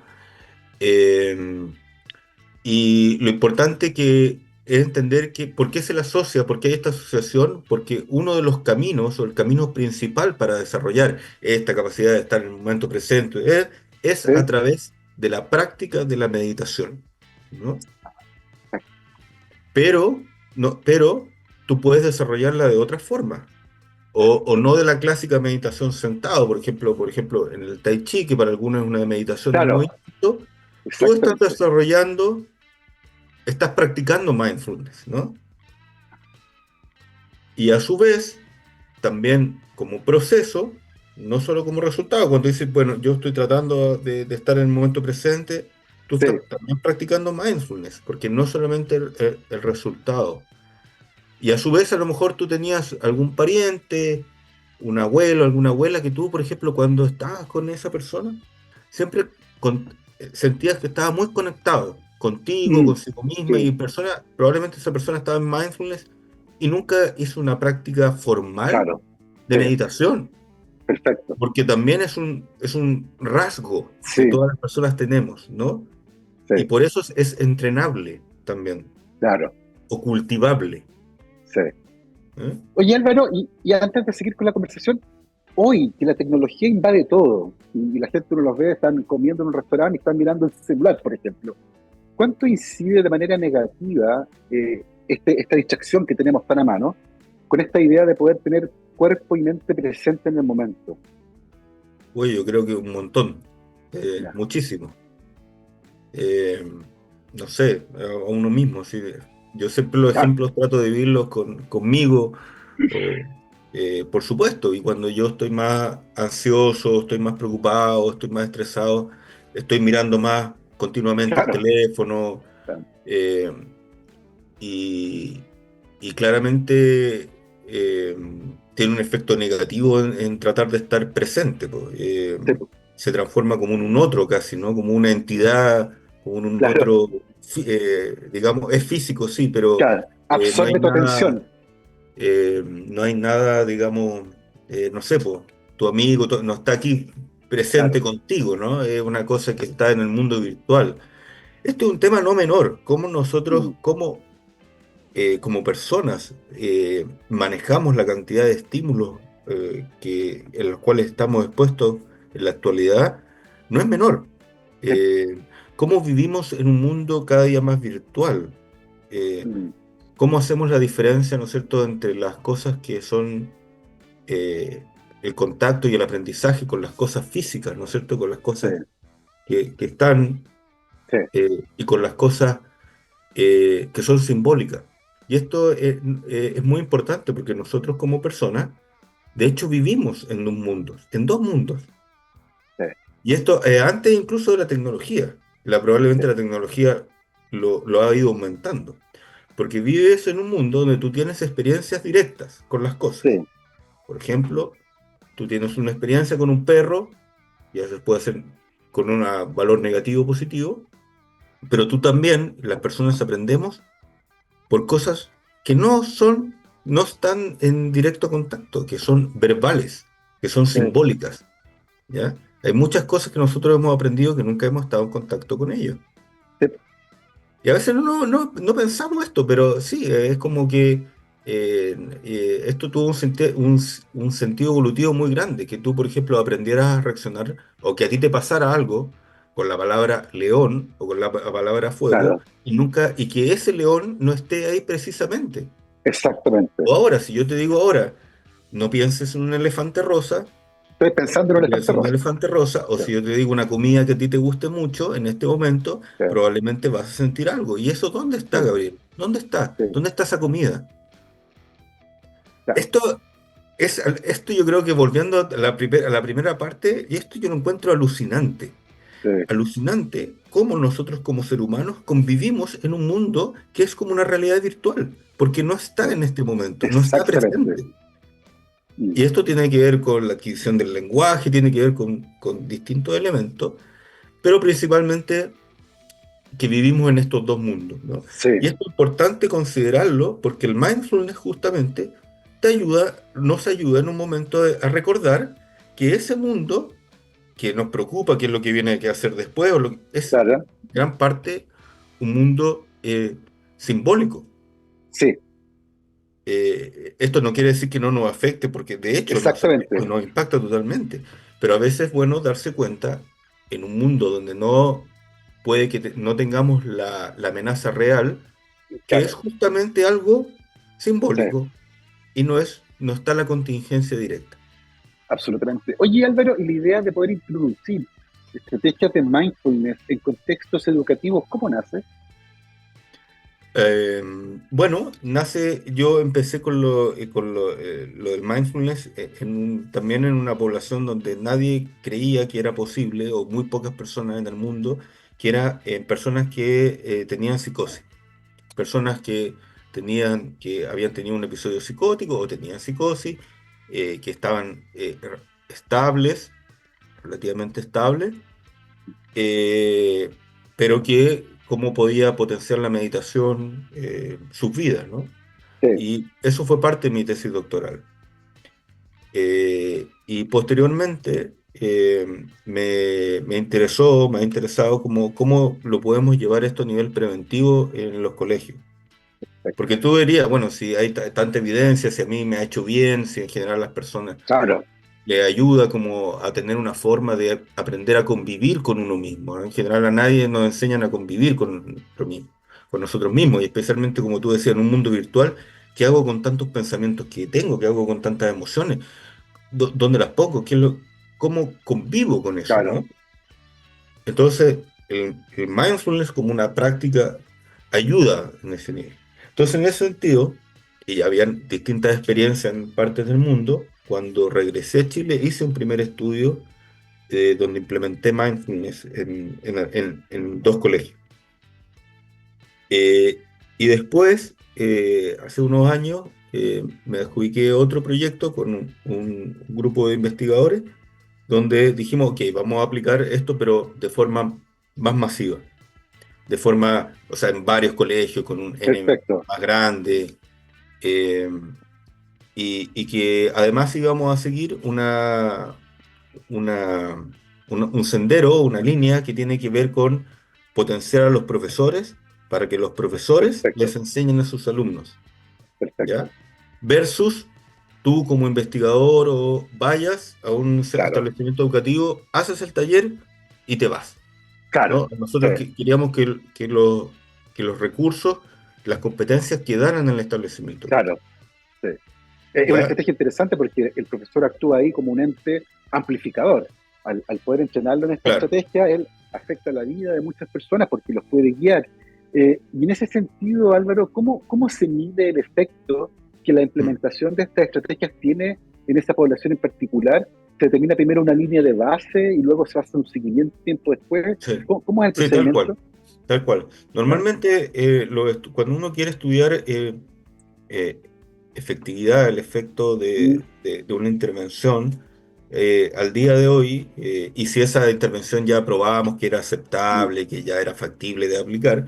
Y lo importante que es entender que por qué se le asocia, por qué hay esta asociación, porque uno de los caminos, o el camino principal para desarrollar esta capacidad de estar en el momento presente, es a través de la práctica de la meditación, ¿no? Pero tú puedes desarrollarla de otra forma, o no de la clásica meditación sentado, por ejemplo, en el Tai Chi, que para algunos es una meditación de movimiento, tú estás practicando mindfulness, ¿no? Y a su vez, también como proceso, no solo como resultado, cuando dices, bueno, yo estoy tratando de estar en el momento presente, tú estás también practicando mindfulness, porque no solamente el resultado. Y a su vez, a lo mejor tú tenías algún pariente, un abuelo, alguna abuela, que tú, por ejemplo, cuando estabas con esa persona, siempre sentías que estaba muy conectado contigo, consigo misma, y probablemente esa persona estaba en mindfulness y nunca hizo una práctica formal de meditación. Perfecto. Porque también es un rasgo que todas las personas tenemos, ¿no? Y por eso es entrenable también. Claro. O cultivable. Sí. Oye, Álvaro, y antes de seguir con la conversación, hoy que la tecnología invade todo, y la gente no los ve, están comiendo en un restaurante y están mirando el celular, por ejemplo, ¿cuánto incide de manera negativa esta distracción que tenemos tan a mano con esta idea de poder tener cuerpo y mente presente en el momento? Oye, yo creo que un montón, muchísimo. No sé, a uno mismo, ¿sí? Yo siempre los ejemplos trato de vivirlos conmigo, por supuesto, y cuando yo estoy más ansioso, estoy más preocupado, estoy más estresado, estoy mirando más continuamente el teléfono, y claramente tiene un efecto negativo en tratar de estar presente, se transforma como en un otro casi, ¿no? Como una entidad, como un otro, digamos, es físico, sí, pero absorbe tu atención. No hay nada, digamos, no sé, tu amigo no está aquí presente contigo, ¿no? Es una cosa que está en el mundo virtual. Este es un tema no menor, cómo nosotros, como personas, manejamos la cantidad de estímulos en los cuales estamos expuestos en la actualidad, no es menor. Cómo vivimos en un mundo cada día más virtual. Cómo hacemos la diferencia, ¿no es cierto?, entre las cosas que son el contacto y el aprendizaje con las cosas físicas, ¿no es cierto?, con las cosas que están y con las cosas que son simbólicas. Y esto es muy importante porque nosotros como personas, de hecho, vivimos en dos mundos. Y esto antes incluso de la tecnología. probablemente la tecnología lo ha ido aumentando. Porque vives en un mundo donde tú tienes experiencias directas con las cosas. Sí, Por ejemplo, tú tienes una experiencia con un perro, y a veces puede ser con un valor negativo o positivo, pero tú también, las personas aprendemos por cosas que no están en directo contacto, que son verbales, que son sí, simbólicas, ¿ya? Hay muchas cosas que nosotros hemos aprendido que nunca hemos estado en contacto con ellos. sí, Y a veces no pensamos esto, pero sí, es como que esto tuvo un sentido evolutivo muy grande, que tú, por ejemplo, aprendieras a reaccionar o que a ti te pasara algo con la palabra león o con la palabra fuego claro, y que ese león no esté ahí precisamente. exactamente. O ahora, si yo te digo ahora, no pienses en un elefante rosa, Estoy pensando en un piensa elefante en un rosa. elefante rosa, o Sí, si yo te digo una comida que a ti te guste mucho, en este momento sí, probablemente vas a sentir algo. ¿Y eso dónde está, sí, Gabriel? ¿Dónde está? sí, ¿Dónde está esa comida? claro, Esto esto yo creo que volviendo a la primera parte, y esto yo lo encuentro alucinante. sí, Alucinante cómo nosotros como seres humanos convivimos en un mundo que es como una realidad virtual, porque no sí, está en este momento, no está exactamente. presente. Mm, Y esto tiene que ver con la adquisición del lenguaje, tiene que ver con distintos elementos, pero principalmente que vivimos en estos dos mundos, ¿no? sí, Y esto es importante considerarlo porque el mindfulness justamente nos ayuda en un momento a recordar que ese mundo que nos preocupa, que es lo que viene a hacer después, es claro, gran parte un mundo simbólico. sí, Esto no quiere decir que no nos afecte, porque de hecho nos afecta, exactamente, nos impacta totalmente. Pero a veces es bueno darse cuenta en un mundo donde puede que no tengamos la amenaza real, que es claro, justamente algo sí, simbólico y no está la contingencia directa. absolutamente. Oye, Álvaro, y la idea de poder introducir estrategias de mindfulness en contextos educativos, ¿cómo nace? Eh, bueno, yo empecé lo del mindfulness también en una población donde nadie creía que era posible, o muy pocas personas en el mundo, que era personas que tenían psicosis, personas que habían tenido un episodio psicótico o tenían psicosis, que estaban estables, relativamente estables, eh, pero que cómo podía potenciar la meditación sus vidas, ¿no? Sí, Y eso fue parte de mi tesis doctoral. Y posteriormente me ha interesado cómo lo podemos llevar esto a nivel preventivo en los colegios. Porque tú dirías, bueno, si hay tanta evidencia, si a mí me ha hecho bien, si en general las personas claro, le ayuda como a tener una forma de aprender a convivir con uno mismo, ¿no? En general a nadie nos enseñan a convivir con nosotros mismos, y especialmente como tú decías, en un mundo virtual, ¿qué hago con tantos pensamientos que tengo? ¿Qué hago con tantas emociones? ¿Dónde las pongo? ¿Cómo convivo con eso, claro, no? Entonces, el mindfulness como una práctica ayuda en ese nivel. Entonces, en ese sentido, y habían distintas experiencias en partes del mundo, cuando regresé a Chile hice un primer estudio donde implementé mindfulness en dos colegios. Y después, hace unos años, me adjudiqué otro proyecto con un grupo de investigadores donde dijimos, ok, vamos a aplicar esto, pero de forma más masiva, o sea, en varios colegios, con un N perfecto, más grande, eh, y que además íbamos a seguir una, un sendero, una línea que tiene que ver con potenciar a los profesores para que los profesores perfecto, les enseñen a sus alumnos, ¿ya? perfecto, Versus tú como investigador o vayas a un claro, establecimiento educativo, haces el taller y te vas, claro, ¿no? sí, Nosotros queríamos que los recursos, las competencias quedaran en el establecimiento claro, educativo, sí. Es una ¿ya? estrategia interesante porque el profesor actúa ahí como un ente amplificador. Al poder entrenarlo en esta Claro. estrategia, él afecta la vida de muchas personas porque los puede guiar. Y en ese sentido, Álvaro, ¿cómo se mide el efecto que la Mm. implementación de estas estrategias tiene en esa población en particular? se termina primero una línea de base y luego se hace un seguimiento tiempo después. Sí. ¿Cómo es el Sí, tal procedimiento? cual, tal cual. Normalmente, cuando uno quiere estudiar eh, efectividad, el efecto de una intervención, al día de hoy, y si esa intervención ya probábamos que era aceptable, que ya era factible de aplicar,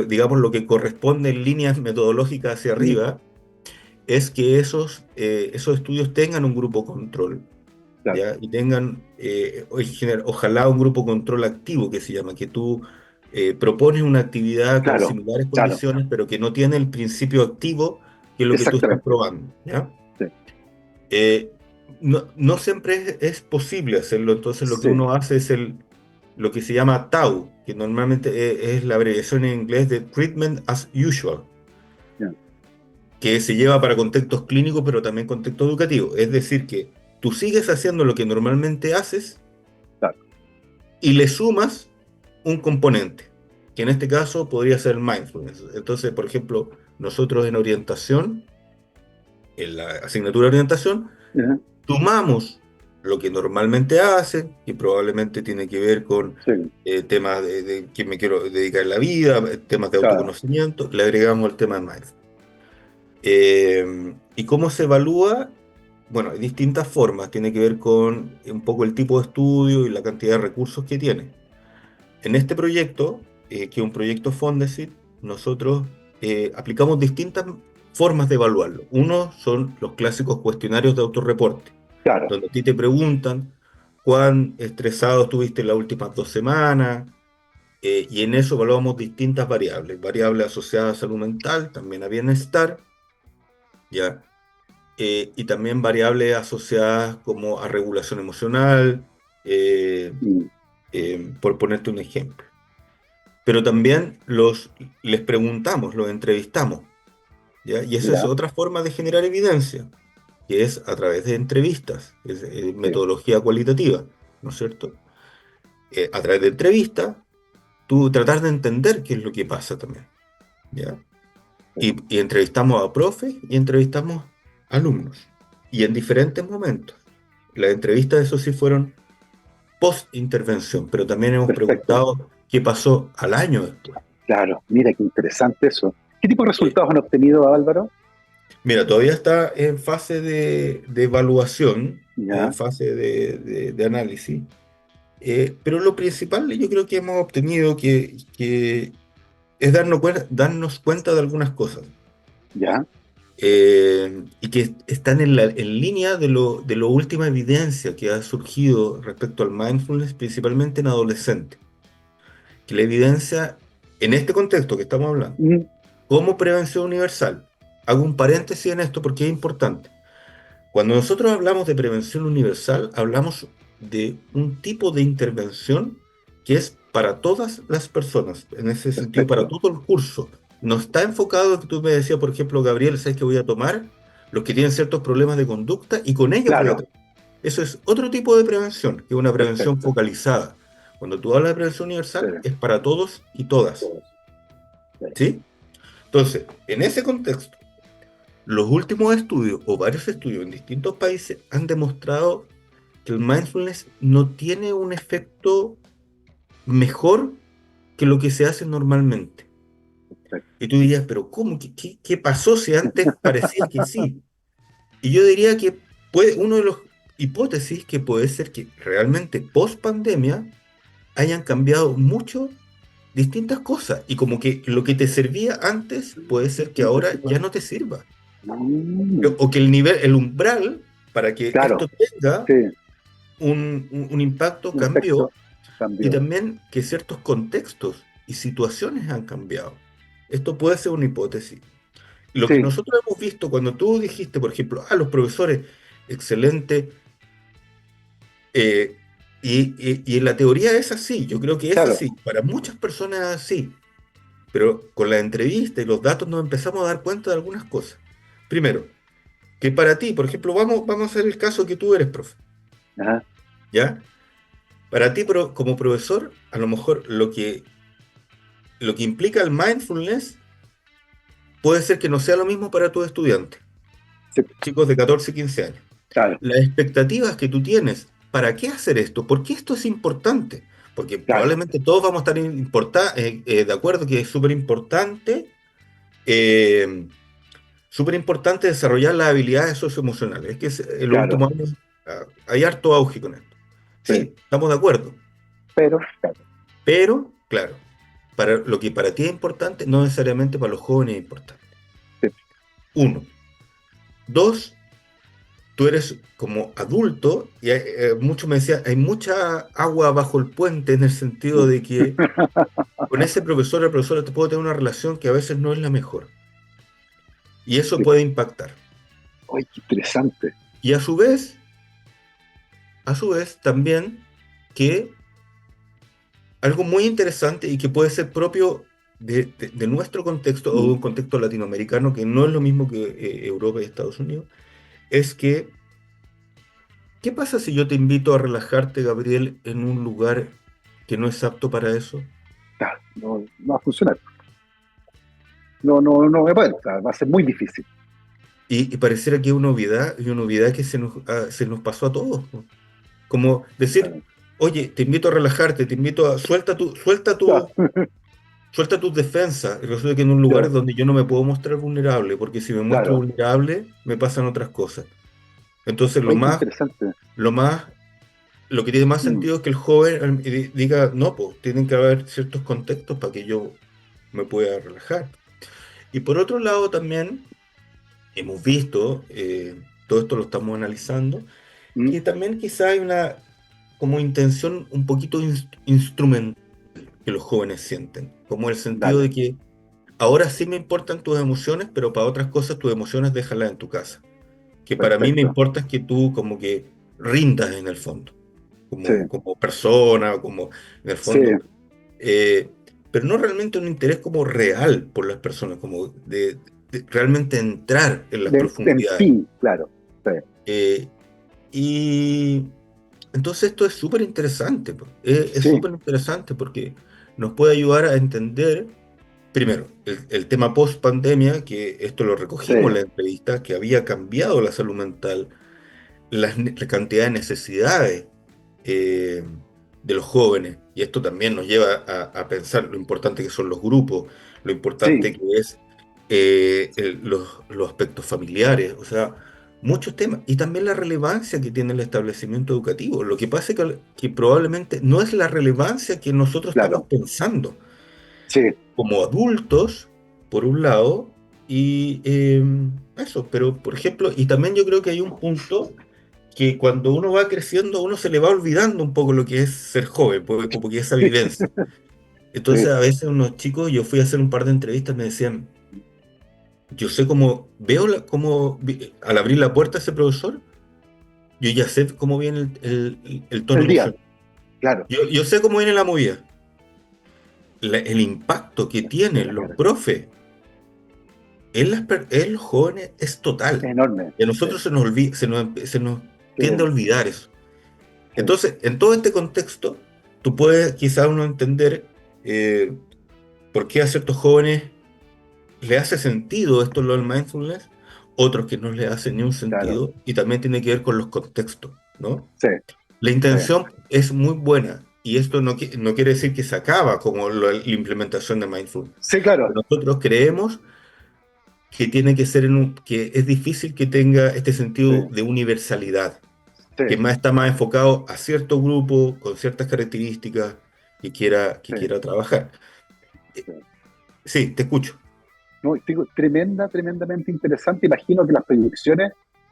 digamos, lo que corresponde en líneas metodológicas hacia Mm, arriba es que esos estudios tengan un grupo control. claro, ¿Ya? Y tengan, ojalá un grupo control activo que se llama, que tú propones una actividad con claro, similares claro, condiciones, pero que no tiene el principio activo, que es lo que tú estás exactamente. probando, ¿ya? Sí, Eh, no siempre es posible hacerlo, entonces lo que sí, uno hace es lo que se llama TAU, que normalmente es la abreviación en inglés de Treatment as Usual, ya, que se lleva para contextos clínicos, pero también contexto educativo. Es decir, que tú sigues haciendo lo que normalmente haces claro, y le sumas un componente, que en este caso podría ser el mindfulness. Entonces, por ejemplo, nosotros en orientación, en la asignatura de orientación, ya, sumamos lo que normalmente hacen, que probablemente tiene que ver con sí, temas de que me quiero dedicar en la vida, temas de claro, autoconocimiento, le agregamos el tema de mindfulness. ¿Y cómo se evalúa? Bueno, hay distintas formas, tiene que ver con un poco el tipo de estudio y la cantidad de recursos que tiene. En este proyecto, que es un proyecto Fondesit, nosotros aplicamos distintas formas de evaluarlo. Uno son los clásicos cuestionarios de autorreporte, claro, donde a ti te preguntan cuán estresado estuviste las últimas 2 semanas, y en eso evaluamos distintas variables, variables asociadas a salud mental, también a bienestar, ¿ya? Y también variables asociadas como a regulación emocional, eh, mm, por ponerte un ejemplo. Pero también les preguntamos, los entrevistamos, ¿ya? Y esa es ya, otra forma de generar evidencia, que es a través de entrevistas, es sí, metodología cualitativa, ¿no es cierto? A través de entrevistas, tú tratar de entender qué es lo que pasa también, ¿ya? sí, Y entrevistamos a profes y entrevistamos a alumnos, y en diferentes momentos. Las entrevistas, eso sí, fueron post-intervención, pero también hemos perfecto. preguntado qué pasó al año después. Claro, mira qué interesante eso. ¿Qué tipo de Eh, resultados han obtenido, Álvaro? Mira, todavía está en fase de evaluación, en Ya, fase de análisis, pero lo principal yo creo que hemos obtenido que es darnos cuenta de algunas cosas, ya, y que están en línea de lo última evidencia que ha surgido respecto al mindfulness, principalmente en adolescentes. Que la evidencia, en este contexto que estamos hablando, mm, como prevención universal, hago un paréntesis en esto porque es importante. Cuando nosotros hablamos de prevención universal, hablamos de un tipo de intervención que es para todas las personas, en ese sentido, para perfecto. todo el curso. No está enfocado, que tú me decías, por ejemplo, Gabriel, ¿sabes qué voy a tomar? Los que tienen ciertos problemas de conducta y con ellos voy a Claro, tratar. Eso es otro tipo de prevención, que es una prevención perfecto. focalizada. Cuando tú hablas de prevención Sí, universal, es para todos y todas, todo eso, sí, ¿sí? Entonces, en ese contexto, los últimos estudios, o varios estudios en distintos países, han demostrado que el mindfulness no tiene un efecto mejor que lo que se hace normalmente. perfecto. Y tú dirías, pero ¿cómo? ¿Qué pasó si antes parecía que sí? Y yo diría que uno de los hipótesis que puede ser que realmente post pandemia hayan cambiado mucho distintas cosas, y como que lo que te servía antes puede ser que ahora ya no te sirva. Mm, O que el umbral para que esto claro, tenga sí, un impacto un cambió, efecto y cambió. también que ciertos contextos y situaciones han cambiado. Esto puede ser una hipótesis. Lo que Sí, nosotros hemos visto cuando tú dijiste, por ejemplo, los profesores, excelente, eh, y en la teoría es así, yo creo que es claro, así, para muchas personas es así, pero con la entrevista y los datos nos empezamos a dar cuenta de algunas cosas. Primero, que para ti, por ejemplo, vamos a hacer el caso que tú eres profe, ajá, ¿ya? Para ti, como profesor, a lo mejor lo que implica el mindfulness puede ser que no sea lo mismo para tus estudiantes, sí, chicos de 14 y 15 años. Claro, las expectativas que tú tienes. ¿Para qué hacer esto? ¿Por qué esto es importante? Porque claro, probablemente todos vamos a estar de acuerdo que es eh, súper importante desarrollar las habilidades socioemocionales. Es que en los claro, últimos años hay harto auge con esto. sí, Sí, estamos de acuerdo. pero, claro, Pero, claro, para lo que para ti es importante, no necesariamente para los jóvenes es importante. sí, Uno. Dos, tú eres como adulto, y muchos me decían, hay mucha agua bajo el puente en el sentido de que con ese profesor o profesora te puedo tener una relación que a veces no es la mejor. Y eso sí. puede impactar. Oye, qué interesante. Y a su vez también que algo muy interesante y que puede ser propio de nuestro contexto o de un contexto latinoamericano, que no es lo mismo que Europa y Estados Unidos, es que, ¿qué pasa si yo te invito a relajarte, Gabriel, en un lugar que no es apto para eso? Claro, no, no va a funcionar. No, no, no me puede, va a ser muy difícil. Y pareciera que es una obviedad que se nos pasó a todos, ¿no? Como decir, Claro, oye, te invito a relajarte, te invito a, claro, suelta tus defensas. Y resulta que en un lugar claro, donde yo no me puedo mostrar vulnerable, porque si me muestro claro. vulnerable, me pasan otras cosas. Entonces, Oye, qué interesante. lo más, lo que tiene más Mm, sentido es que el joven diga, no, pues tienen que haber ciertos contextos para que yo me pueda relajar. Y por otro lado, también hemos visto, todo esto lo estamos analizando, mm, que también quizá hay una como intención un poquito instrumental que los jóvenes sienten, como el sentido dale. de que ahora sí me importan tus emociones, pero para otras cosas tus emociones déjalas en tu casa. Que para mí me Perfecto. importa es que tú como que rindas en el fondo, Sí, como persona, como en el sí. fondo, eh, pero no realmente un interés como real por las personas, como de realmente entrar en las En profundidades. ti, claro. Sí, Eh, y entonces esto es súper interesante, po. Es sí, súper interesante porque nos puede ayudar a entender, primero, el tema post pandemia, que esto lo sí, recogimos en la entrevista, que había cambiado la salud mental, la cantidad de necesidades eh, de los jóvenes, y esto también nos lleva a pensar lo importante que son los grupos, lo sí, importante que es los aspectos familiares, o sea, muchos temas, y también la relevancia que tiene el establecimiento educativo. Lo que pasa es que probablemente no es la relevancia que nosotros estamos claro. pensando Sí, como adultos, por un lado, y eso, pero por ejemplo, y también yo creo que hay un punto que cuando uno va creciendo, uno se le va olvidando un poco lo que es ser joven, porque como que esa vivencia. Entonces sí, a veces unos chicos, yo fui a hacer un par de entrevistas, me decían, yo sé cómo, al abrir la puerta a ese profesor, yo ya sé cómo viene el tono el día, emocional. claro. Yo sé cómo viene la movida. El impacto que tienen los Claro. profes en los jóvenes es Es total. enorme. Y a Sí, nosotros se nos sí, tiende a olvidar eso. sí, Entonces, en todo este contexto, tú puedes quizá uno entender eh, por qué a ciertos jóvenes le hace sentido esto lo del mindfulness, otros que no le hace ni un claro. sentido, y también tiene que ver con los contextos, ¿no? Sí, La sí, intención es muy buena, y esto no quiere decir que se acaba como la implementación de mindfulness. sí, claro. Nosotros creemos que tiene que ser que es difícil que tenga este Sí, sentido de universalidad, sí, que está más enfocado a cierto grupo con ciertas características que sí, quiera trabajar. Eh, sí. Sí, te escucho. No, digo, tremendamente interesante. Imagino que las proyecciones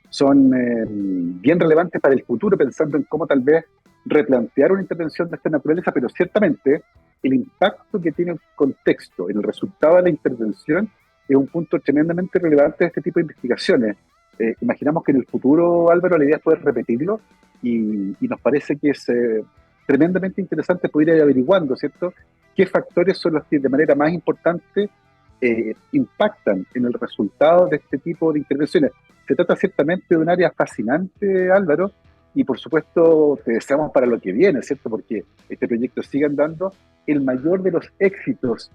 son bien relevantes para el futuro, pensando en cómo tal vez replantear una intervención de esta naturaleza, pero ciertamente el impacto que tiene el contexto en el resultado de la intervención es un punto tremendamente relevante de este tipo de investigaciones. Imaginamos que en el futuro, Álvaro, la idea es poder repetirlo y nos parece que es tremendamente interesante poder ir averiguando, ¿cierto? ¿Qué factores son los que de manera más importante impactan en el resultado de este tipo de intervenciones? Se trata ciertamente de un área fascinante, Álvaro, y por supuesto te deseamos para lo que viene, ¿cierto? Porque este proyecto sigue andando. El mayor de los éxitos.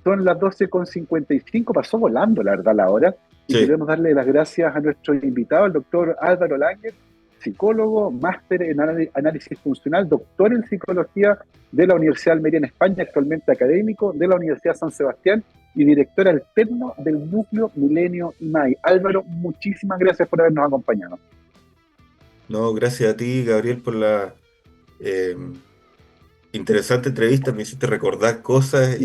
Son las 12:55, pasó volando, la verdad, la hora, y Sí, queremos darle las gracias a nuestro invitado, el doctor Álvaro Langer, psicólogo, máster en análisis funcional, doctor en psicología de la Universidad de Almería en España, actualmente académico de la Universidad San Sebastián y director alterno del Núcleo Milenio IMAI. Álvaro, muchísimas gracias por habernos acompañado. No, gracias a ti, Gabriel, por la interesante entrevista. Me hiciste recordar cosas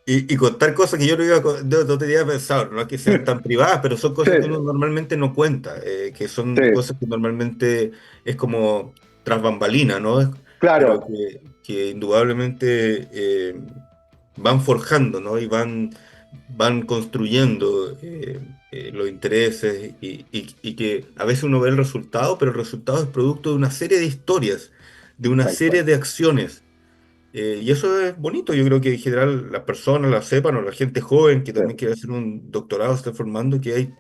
y contar cosas que yo no tenía pensado. No es que sean tan privadas, pero son cosas Sí. que uno normalmente no cuenta, que son Sí. cosas que normalmente es como tras bambalina, ¿no? Claro, Pero que indudablemente van forjando, ¿no? Y van construyendo los intereses y que a veces uno ve el resultado, pero el resultado es producto de una serie de historias, de una tal serie cual. de acciones. Y eso es bonito, yo creo que en general las personas la sepan, o la gente joven que Sí, también quiere hacer un doctorado, está formando que hay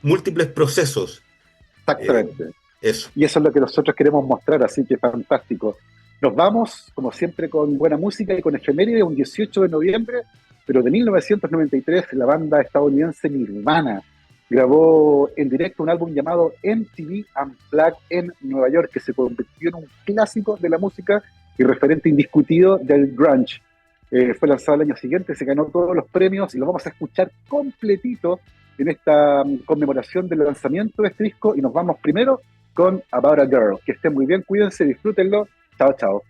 múltiples procesos. eh, exactamente. Eso. Y eso es lo que nosotros queremos mostrar, así que fantástico. Nos vamos, como siempre, con buena música y con efeméride, un 18 de noviembre, pero de 1993, la banda estadounidense Nirvana grabó en directo un álbum llamado MTV Unplugged en Nueva York, que se convirtió en un clásico de la música y referente indiscutido del grunge. Fue lanzado el año siguiente, se ganó todos los premios y lo vamos a escuchar completito en esta conmemoración del lanzamiento de este disco. Y nos vamos primero con About a Girl. Que estén muy bien, cuídense, disfrútenlo. Chao, chao.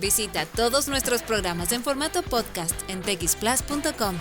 Visita todos nuestros programas en formato podcast en texplus.com.